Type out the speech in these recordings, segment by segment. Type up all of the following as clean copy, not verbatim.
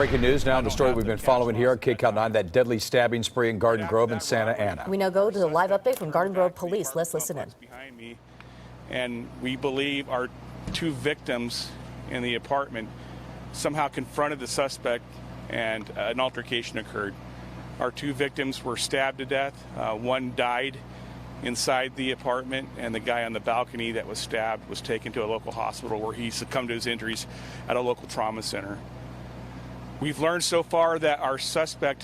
Breaking news now, the story we've been following here on KCAL 9, that deadly stabbing spree in Garden Grove and Santa Ana. We now go to the live update from Garden Grove Police. Let's listen in. Behind me, and we believe our two victims in the apartment somehow confronted the suspect and an altercation occurred. Our two victims were stabbed to death. One died inside the apartment, and the guy on the balcony that was stabbed was taken to a local hospital where he succumbed to his injuries at a local trauma center. We've learned so far that our suspect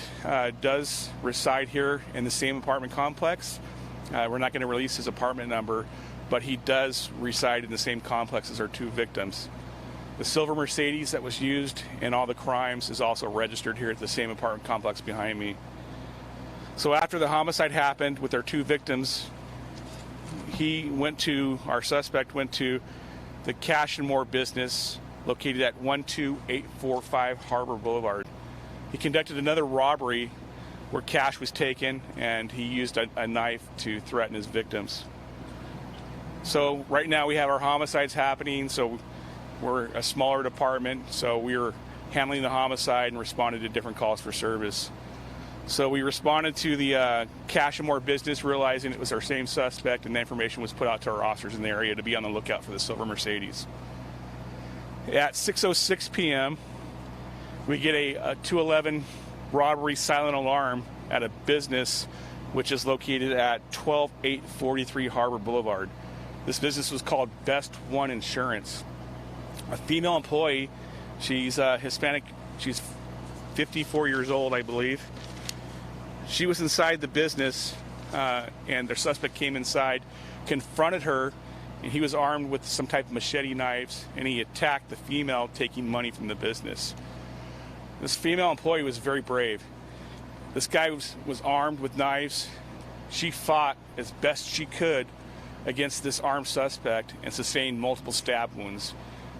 does reside here in the same apartment complex. We're not going to release his apartment number, but he does reside in the same complex as our two victims. The silver Mercedes that was used in all the crimes is also registered here at the same apartment complex behind me. So after the homicide happened with our two victims, our suspect went to the Cash and More business located at 12845 Harbor Boulevard. He conducted another robbery where cash was taken, and he used a knife to threaten his victims. So right now we have our homicides happening, so we're a smaller department, so we're handling the homicide and responded to different calls for service. So we responded to the Cash and More business, realizing it was our same suspect, and the information was put out to our officers in the area to be on the lookout for the silver Mercedes. At 6:06 p.m., we get a 211 robbery silent alarm at a business which is located at 12843 Harbor Boulevard. This business was called Best One Insurance. A female employee, she's Hispanic, she's 54 years old, I believe. She was inside the business, and their suspect came inside, confronted her, and he was armed with some type of machete knives, and he attacked the female taking money from the business. This female employee was very brave. This guy was armed with knives. She fought as best she could against this armed suspect and sustained multiple stab wounds.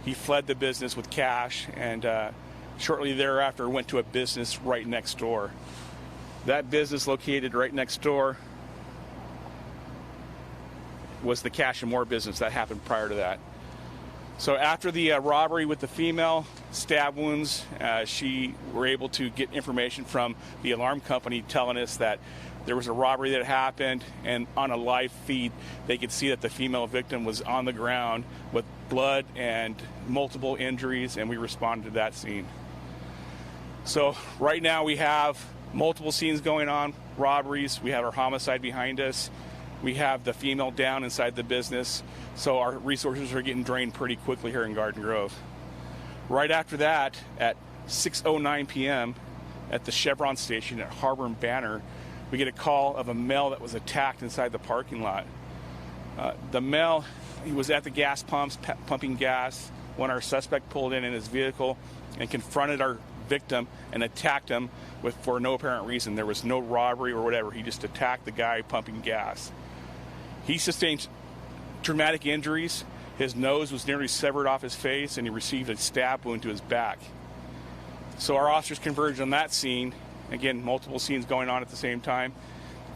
He fled the business with cash, and shortly thereafter went to a business right next door. That business located right next door was the Cash and More business that happened prior to that. So after the robbery with the female, stab wounds, she were able to get information from the alarm company telling us that there was a robbery that happened, and on a live feed they could see that the female victim was on the ground with blood and multiple injuries, and we responded to that scene. So right now we have multiple scenes going on, robberies, we have our homicide behind us. We have the female down inside the business, so our resources are getting drained pretty quickly here in Garden Grove. Right after that, at 6:09 p.m. at the Chevron station at Harbor and Banner, we get a call of a male that was attacked inside the parking lot. The male, he was at the gas pumps, pumping gas, when our suspect pulled in his vehicle and confronted our victim and attacked him for no apparent reason. There was no robbery or whatever. He just attacked the guy pumping gas. He sustained traumatic injuries. His nose was nearly severed off his face, and he received a stab wound to his back. So our officers converged on that scene. Again, multiple scenes going on at the same time,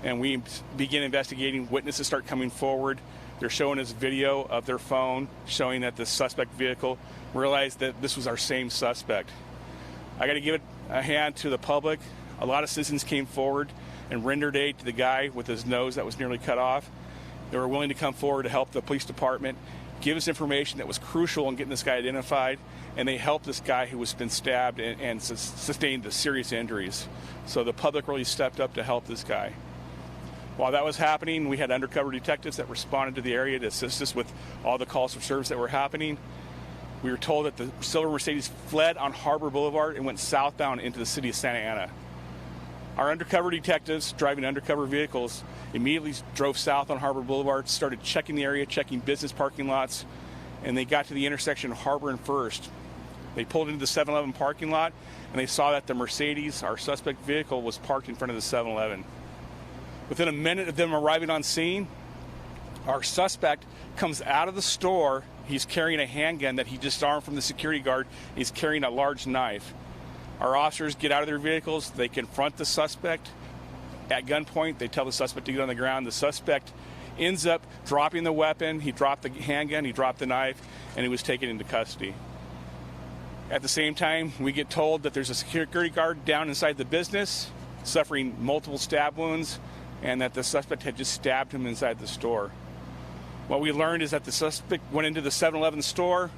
and we begin investigating. Witnesses start coming forward. They're showing us video of their phone showing that the suspect vehicle, realized that this was our same suspect. I got to give it a hand to the public. A lot of citizens came forward and rendered aid to the guy with his nose that was nearly cut off. They were willing to come forward to help the police department, give us information that was crucial in getting this guy identified, and they helped this guy who was been stabbed and sustained the serious injuries. So the public really stepped up to help this guy. While that was happening, we had undercover detectives that responded to the area to assist us with all the calls for service that were happening. We were told that the silver Mercedes fled on Harbor Boulevard and went southbound into the city of Santa Ana. Our undercover detectives, driving undercover vehicles, immediately drove south on Harbor Boulevard, started checking the area, checking business parking lots, and they got to the intersection of Harbor and First. They pulled into the 7-Eleven parking lot, and they saw that the Mercedes, our suspect vehicle, was parked in front of the 7-Eleven. Within a minute of them arriving on scene, our suspect comes out of the store. He's carrying a handgun that he disarmed from the security guard. He's carrying a large knife. Our officers get out of their vehicles. They confront the suspect at gunpoint. They tell the suspect to get on the ground. The suspect ends up dropping the weapon. He dropped the handgun, he dropped the knife, and he was taken into custody. At the same time, we get told that there's a security guard down inside the business suffering multiple stab wounds and that the suspect had just stabbed him inside the store. What we learned is that the suspect went into the 7-Eleven store,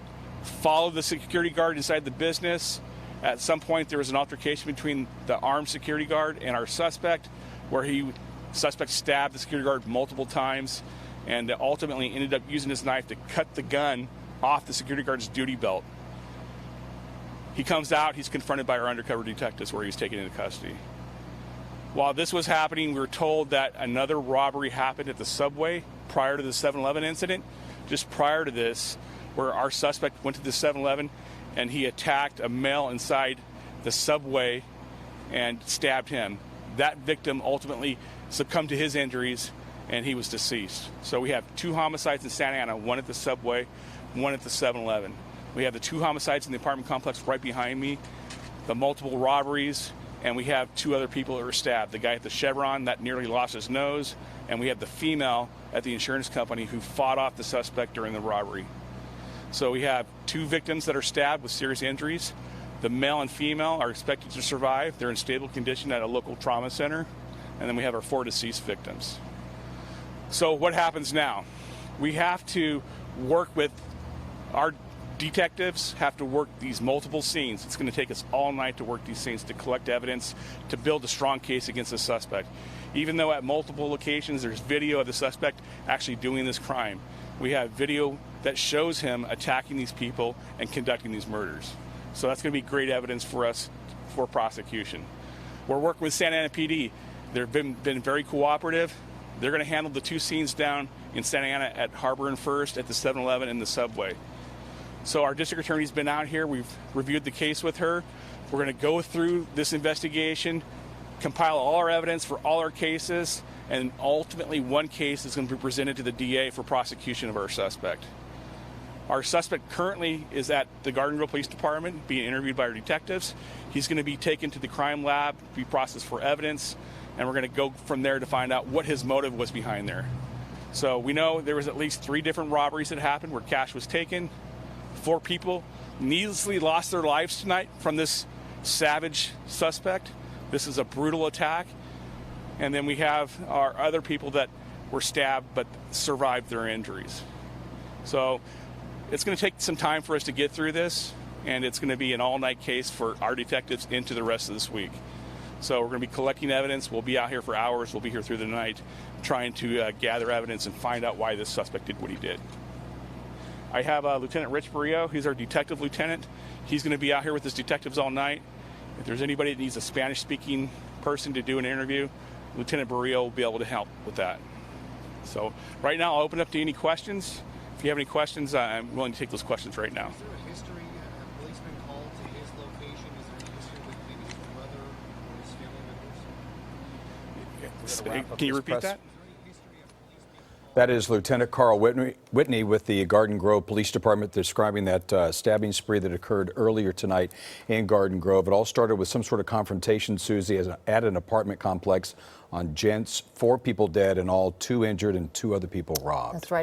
followed the security guard inside the business. At some point, there was an altercation between the armed security guard and our suspect, where suspect stabbed the security guard multiple times and ultimately ended up using his knife to cut the gun off the security guard's duty belt. He comes out, he's confronted by our undercover detectives where he was taken into custody. While this was happening, we were told that another robbery happened at the Subway prior to the 7-Eleven incident. Just prior to this, where our suspect went to the 7-Eleven and he attacked a male inside the Subway and stabbed him. That victim ultimately succumbed to his injuries and he was deceased. So we have 2 homicides in Santa Ana, one at the Subway, one at the 7-Eleven. We have the 2 homicides in the apartment complex right behind me, the multiple robberies, and we have 2 other people that were stabbed. The guy at the Chevron that nearly lost his nose, and we have the female at the insurance company who fought off the suspect during the robbery. So we have 2 victims that are stabbed with serious injuries. The male and female are expected to survive. They're in stable condition at a local trauma center. And then we have our 4 deceased victims. So what happens now? We have to work with our detectives, have to work these multiple scenes. It's going to take us all night to work these scenes, to collect evidence, to build a strong case against the suspect. Even though at multiple locations there's video of the suspect actually doing this crime. We have video that shows him attacking these people and conducting these murders. So that's going to be great evidence for us for prosecution. We're working with Santa Ana PD. They've been very cooperative. They're going to handle the 2 scenes down in Santa Ana at Harbor and First, at the 7-Eleven and the Subway. So our district attorney's been out here. We've reviewed the case with her. We're going to go through this investigation, compile all our evidence for all our cases, and ultimately one case is going to be presented to the DA for prosecution of our suspect. Our suspect currently is at the Garden Grove Police Department being interviewed by our detectives. He's going to be taken to the crime lab, be processed for evidence, and we're going to go from there to find out what his motive was behind there. So we know there was at least 3 different robberies that happened where cash was taken. 4 people needlessly lost their lives tonight from this savage suspect. This is a brutal attack. And then we have our other people that were stabbed but survived their injuries. So it's going to take some time for us to get through this, and it's going to be an all-night case for our detectives into the rest of this week. So we're going to be collecting evidence. We'll be out here for hours. We'll be here through the night trying to gather evidence and find out why this suspect did what he did. I have Lieutenant Rich Barrio. He's our detective lieutenant. He's going to be out here with his detectives all night. If there's anybody that needs a Spanish-speaking person to do an interview, Lieutenant Barrio will be able to help with that. So right now, I'll open up to any questions. If you have any questions, I'm willing to take those questions right now. Is there a history? Have police been called to his location? Is there any history with maybe his brother or his family members? Can you repeat that? That is Lieutenant Carl Whitney with the Garden Grove Police Department describing that stabbing spree that occurred earlier tonight in Garden Grove. It all started with some sort of confrontation, Susie, at an apartment complex on Gents. 4 people dead and all 2 injured and 2 other people robbed. That's right.